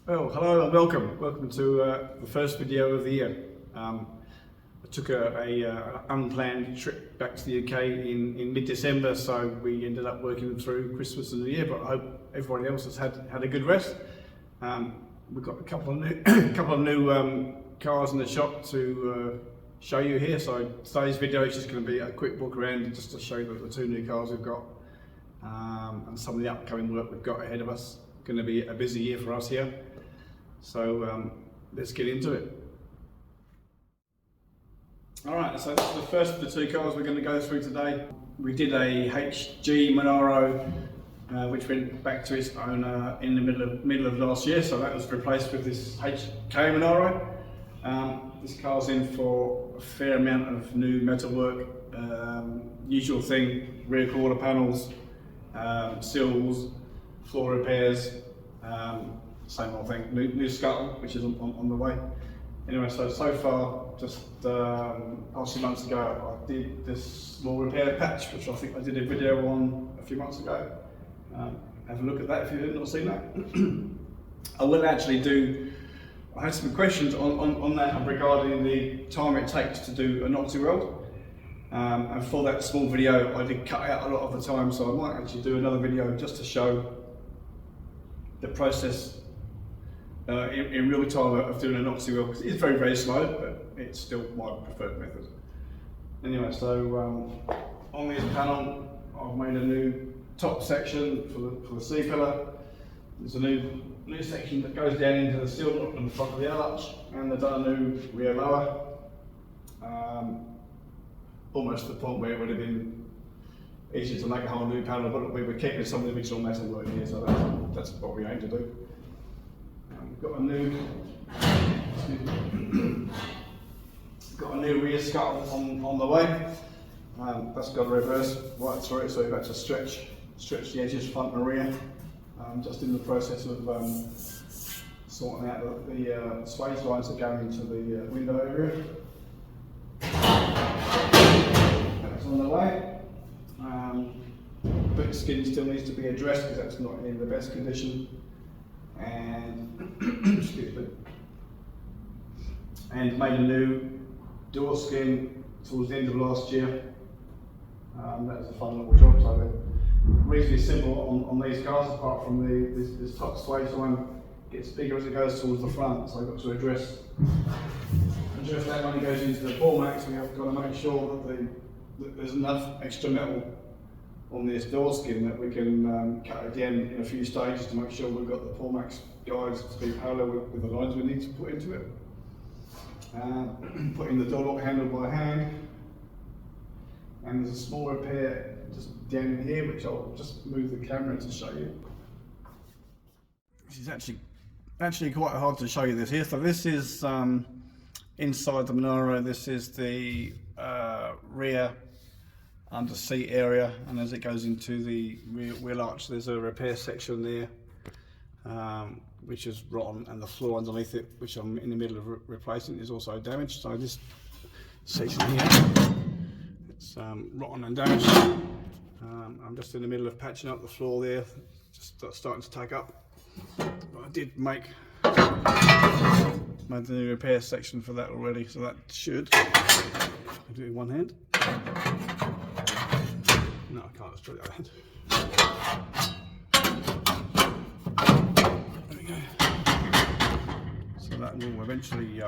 Well, hello and welcome. Welcome to the first video of the year. I took an unplanned trip back to the UK in mid-December, so we ended up working through Christmas and New Year, but I hope everybody else has had a good rest. We've got a couple of new cars in the shop to show you here, so today's video is just going to be a quick walk around just to show you the two new cars we've got and some of the upcoming work we've got ahead of us. Going to be a busy year for us here. So let's get into it. Alright, so this is the first of the two cars we're going to go through today. We did a HK Monaro which went back to its owner in the middle of last year, so that was replaced with this HK Monaro. This car's in for a fair amount of new metalwork, usual thing, rear quarter panels, sills, floor repairs, same old thing, new scuttle, which is on the way. Anyway, so far, just past few months ago, I did this small repair patch, which I think I did a video on a few months ago. Have a look at that if you've not seen that. I will actually I had some questions on that regarding the time it takes to do an oxy weld. And for that small video, I did cut out a lot of the time, so I might actually do another video just to show the process in real time of doing an oxy weld, because it's very, very slow, but it's still my preferred method. Anyway, so on this panel, I've made a new top section for the C-pillar. There's a new section that goes down into the sill on the front of the arch, and they've done a new rear lower. Almost to the point where it would have been easy to make a whole new panel, but we were keeping some of the original metal work here, so that's what we aim to do. We've got a new rear scuttle on the way. That's got a reverse right through it, so we've had to stretch the edges front and rear. Just in the process of sorting out the swage lines that go into the window area. That's on the way. Boot skin still needs to be addressed because that's not in the best condition. And excuse me. And made a new door skin towards the end of last year. That was a fun little job. So they're reasonably simple on these cars, apart from this top swage line gets bigger as it goes towards the front. So I've got to address that when it goes into the ball max. We have got to make sure that there's enough extra metal on this door skin that we can cut it down in a few stages to make sure we've got the pull max guides to be parallel with the lines we need to put into it. Putting the door lock handle by hand, and there's a small repair just down in here which I'll just move the camera to show you. This is actually quite hard to show you this here. So this is inside the Monaro. This is the rear under seat area, and as it goes into the rear wheel arch, there's a repair section there which is rotten, and the floor underneath it, which I'm in the middle of replacing, is also damaged. So this section here, it's rotten and damaged. I'm just in the middle of patching up the floor there, just starting to take up. But I did made the new repair section for that already, so that should, I'll do it in one hand. No, I can't, let's try the other hand. There we go. So that will eventually,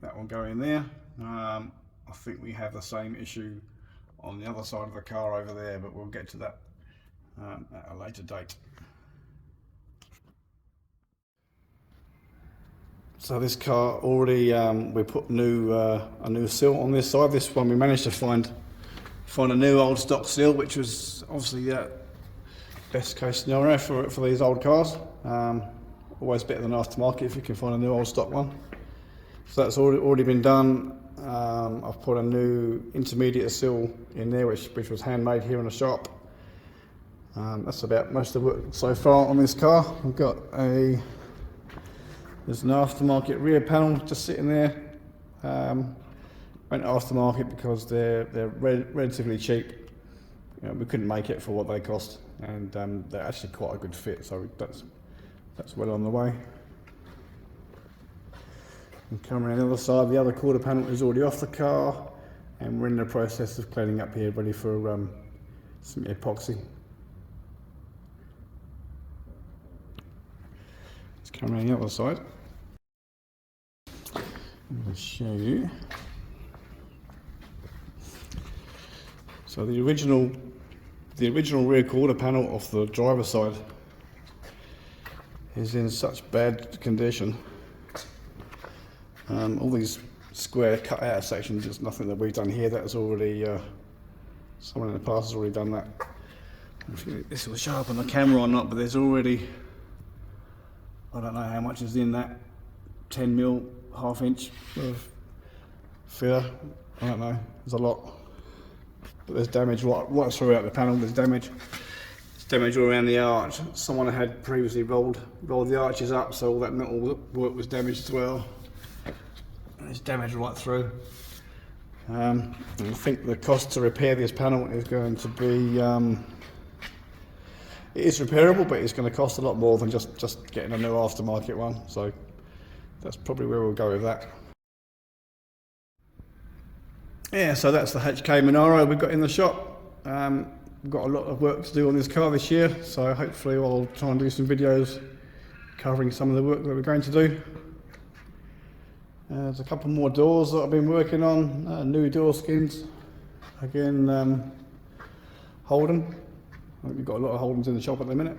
that will go in there. I think we have the same issue on the other side of the car over there, but we'll get to that at a later date. So this car already, we put a new sill on this side. This one we managed to find a new old stock sill, which was obviously best case scenario for these old cars. Always better than aftermarket if you can find a new old stock one. So that's already been done. I've put a new intermediate sill in there, which was handmade here in the shop. That's about most of the work so far on this car. We've got there's an aftermarket rear panel just sitting there. Went aftermarket because they're relatively cheap. You know, we couldn't make it for what they cost, and they're actually quite a good fit. So that's well on the way. And coming around the other side, the other quarter panel is already off the car, and we're in the process of cleaning up here, ready for some epoxy. Let's come around the other side. I'll show you. So the original rear quarter panel off the driver's side is in such bad condition. All these square cut out sections, there's nothing that we've done here. That was already, someone in the past has already done that. This will show up on the camera or not, but there's already, I don't know how much is in that 10mm, 1/2 inch of filler. I don't know, there's a lot. But there's damage right throughout the panel. There's damage. There's damage all around the arch. Someone had previously rolled the arches up, so all that metal work was damaged as well. And there's damage right through. And I think the cost to repair this panel is going to be, it is repairable, but it's going to cost a lot more than just getting a new aftermarket one. So that's probably where we'll go with that. Yeah, so that's the HK Monaro we've got in the shop. We've got a lot of work to do on this car this year, so hopefully I'll try and do some videos covering some of the work that we're going to do. There's a couple more doors that I've been working on, new door skins. Again, Holden. I think we've got a lot of Holdens in the shop at the minute.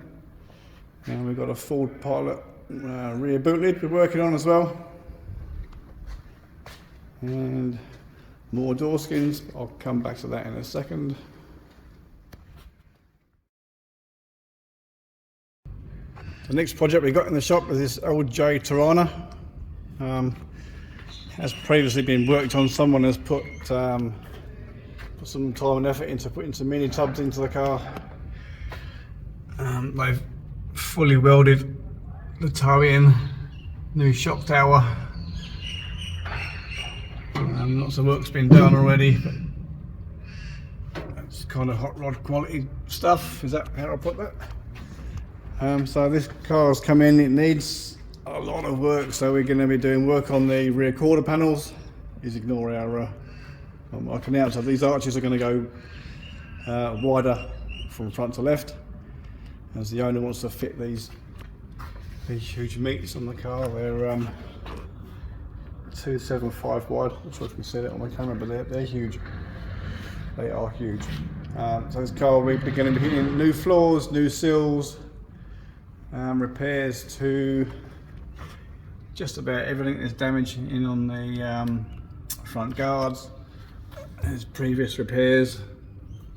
And we've got a Ford Pilot rear boot lid we're working on as well. And more door skins. I'll come back to that in a second. The next project we got in the shop is this LJ Torana. Has previously been worked on. Someone has put some time and effort into putting some mini tubs into the car. They've fully welded the toe in, new shock tower. Lots of work's been done already, but that's kind of hot rod quality stuff. Is that how I put that? So this car's come in, it needs a lot of work, so we're going to be doing work on the rear quarter panels. Please ignore our marking out. So these arches are going to go wider from front to left, as the owner wants to fit these huge meats on the car. They're 275 wide. I'm not sure if you can see that on the camera, but they're huge. They are huge. So this car we're going to be hitting new floors, new sills, repairs to just about everything. There's damage in on the front guards. There's previous repairs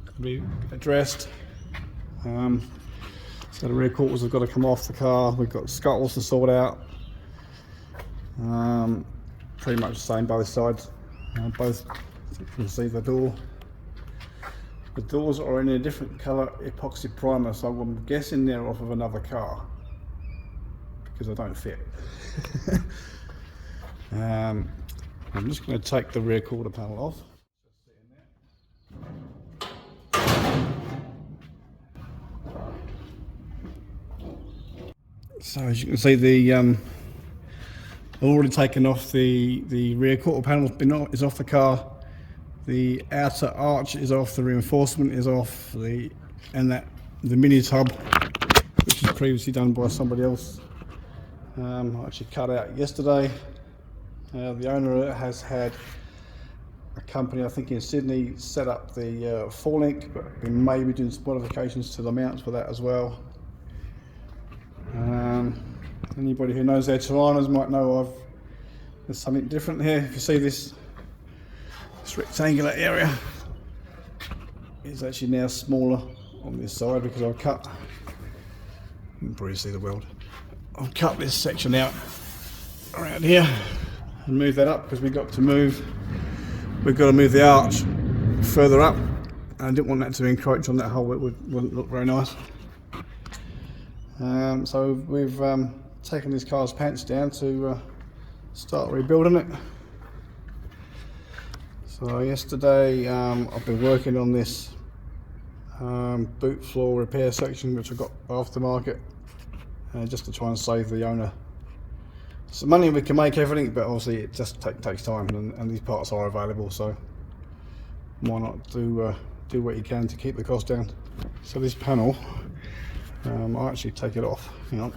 to be addressed. So the rear quarters have got to come off the car. We've got scuttles to sort out. Pretty much the same both sides. Both, you can see the door. The doors are in a different colour epoxy primer, so I'm guessing they're off of another car because they don't fit. I'm just going to take the rear quarter panel off. So as you can see, I've already taken off the rear quarter panel is off the car. The outer arch is off, the reinforcement is off, the mini tub, which was previously done by somebody else, I actually cut out yesterday. The owner has had a company, I think in Sydney, set up the forelink, but we may be doing some modifications to the mounts for that as well. Anybody who knows their Toranas might know there's something different here. If you see this rectangular area is actually now smaller on this side because I've cut, you can probably see the weld, I've cut this section out around here and move that up because we've got to move the arch further up, and I didn't want that to encroach on that hole. It wouldn't look very nice. So we've taken this car's pants down to start rebuilding it. So yesterday I've been working on this boot floor repair section, which I got aftermarket, just to try and save the owner So money we can make everything, but obviously it just takes time, and these parts are available, so why not do what you can to keep the cost down. So this panel, I'll actually take it off. Hang on.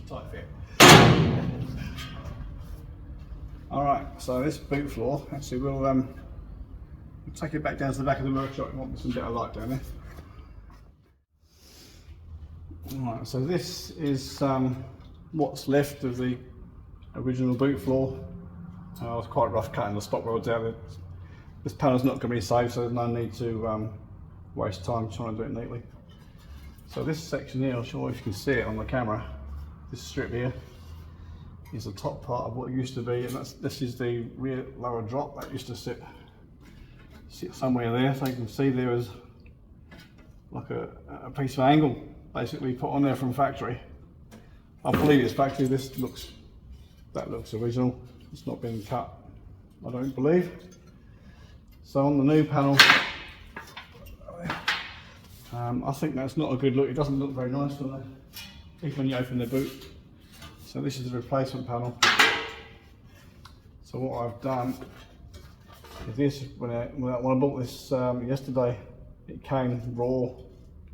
Tight fit. Alright, so this boot floor, actually we'll take it back down to the back of the workshop. We want some better light down there. Alright, so this is what's left of the original boot floor. It was quite rough cutting the spot welds out. This panel's not going to be saved, so there's no need to waste time trying to do it neatly. So this section here, I'm sure if you can see it on the camera, this strip here is the top part of what used to be, and this is the rear lower drop that used to sit somewhere there. So you can see there is like a piece of angle basically put on there from factory. I believe it's factory. That looks original. It's not been cut, I don't believe. So on the new panel, I think that's not a good look. It doesn't look very nice even when you open the boot. So this is the replacement panel. So what I've done is this, when I bought this yesterday, it came raw,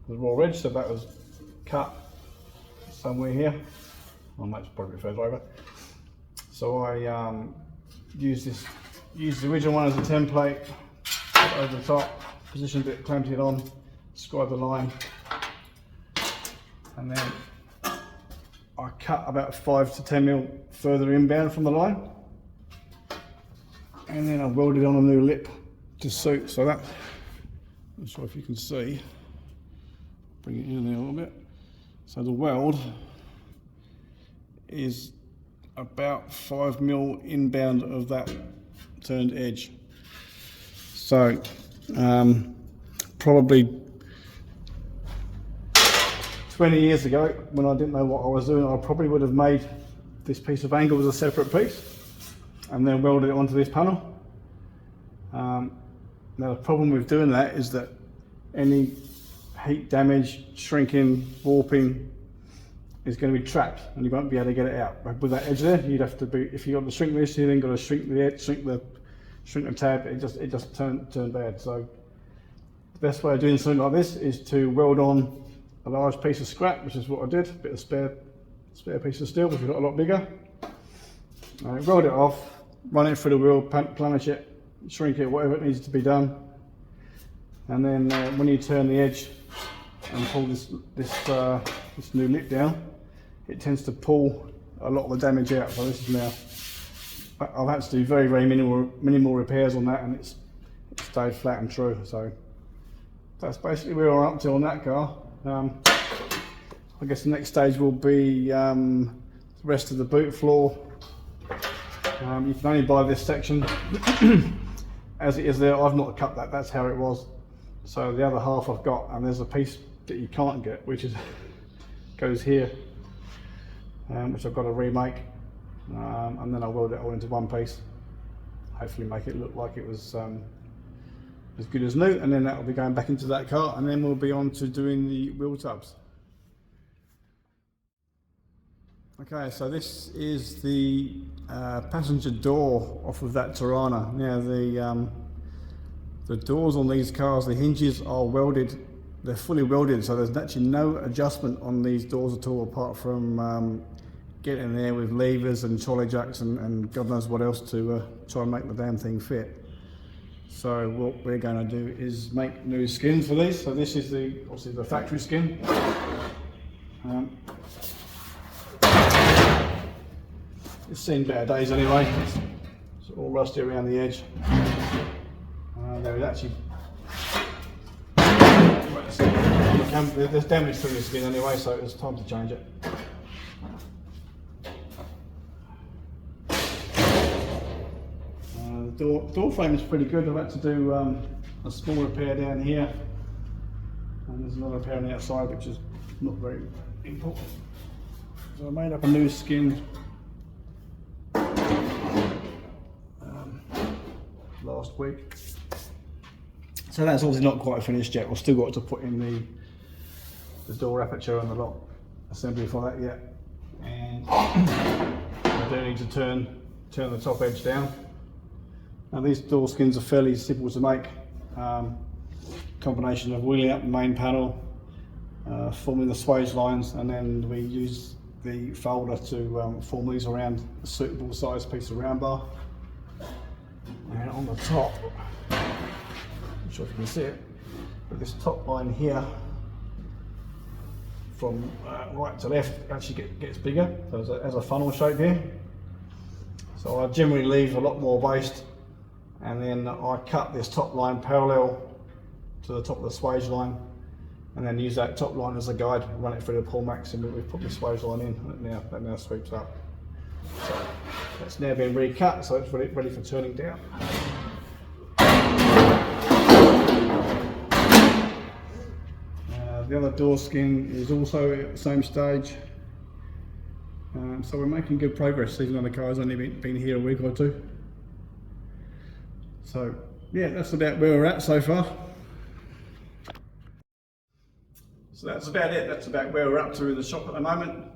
the raw edge, so that was cut somewhere here. Well, that's probably a bit further over. So I used the original one as a template, over the top, positioned it, clamped it on, scribed the line, and then I cut about 5 to 10 mil further inbound from the line, and then I welded on a new lip to suit. So that, I'm not sure if you can see, bring it in there a little bit. So the weld is about 5 mil inbound of that turned edge. So probably 20 years ago, when I didn't know what I was doing, I probably would have made this piece of angle as a separate piece and then welded it onto this panel. Now the problem with doing that is that any heat damage, shrinking, warping is going to be trapped and you won't be able to get it out. But with that edge there, you'd have to be, if you got to shrink this, you then got to shrink the edge, shrink the tab. It just turned bad. So the best way of doing something like this is to weld on a large piece of scrap, which is what I did, a bit of spare piece of steel, which got a lot bigger. Weld it off, run it through the wheel, planish it, shrink it, whatever it needs to be done. And then when you turn the edge and pull this new lip down, it tends to pull a lot of the damage out. So this is now, I've had to do very, very minimal repairs on that, and it stayed flat and true. So that's basically where we're up to on that car. I guess the next stage will be the rest of the boot floor. You can only buy this section as it is there. I've not cut that, that's how it was. So the other half I've got, and there's a piece that you can't get, which goes here, which I've got to remake, and then I'll weld it all into one piece. Hopefully make it look like it was as good as new, and then that will be going back into that car, and then we'll be on to doing the wheel tubs. Okay, so this is the passenger door off of that Torana. Now the doors on these cars, the hinges are welded, they're fully welded, so there's actually no adjustment on these doors at all, apart from getting there with levers and trolley jacks and God knows what else to try and make the damn thing fit. So what we're going to do is make new skins for these. So this is obviously the factory skin. It's seen better days anyway. It's all rusty around the edge. There is actually there's damage through the skin anyway, so it's time to change it. door frame is pretty good. I've had to do a small repair down here, and there's another repair on the outside which is not very important. So I made up a new skin last week. So that's obviously not quite finished yet. We've still got to put in the door aperture and the lock assembly for that yet. And I do need to turn the top edge down. Now these door skins are fairly simple to make. Combination of wheeling up the main panel, forming the swage lines, and then we use the folder to form these around a suitable size piece of round bar. And on the top, I'm not sure if you can see it, but this top line here from right to left actually gets bigger, so as a funnel shape here. So I generally leave a lot more based, and then I cut this top line parallel to the top of the swage line, and then use that top line as a guide, run it through the pull max, and we put the swage line in, and that now sweeps up. So that's now been recut, so it's ready for turning down. The other door skin is also at the same stage, so we're making good progress, even though the car's only been here a week or two. So yeah, that's about where we're at so far. So that's about it. That's about where we're up to in the shop at the moment.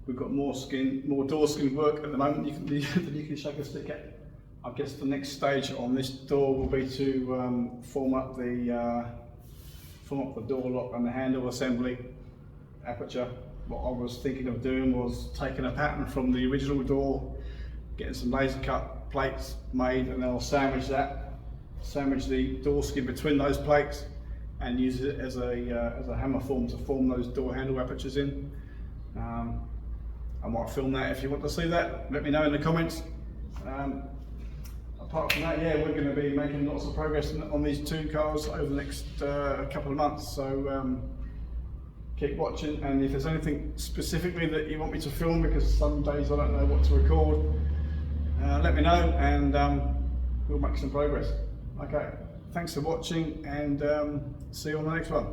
We've got more door skin work at the moment that you can shake a stick at. I guess the next stage on this door will be to form up the door lock and the handle assembly aperture. What I was thinking of doing was taking a pattern from the original door, getting some laser cut plates made, and then I'll sandwich the door skin between those plates, and use it as a hammer form to form those door handle apertures in. I might film that. If you want to see that, let me know in the comments. Apart from that, yeah, we're going to be making lots of progress on these two cars over the next couple of months. So keep watching, and if there's anything specifically that you want me to film, because some days I don't know what to record, let me know, and we'll make some progress. Okay, thanks for watching, and see you on the next one.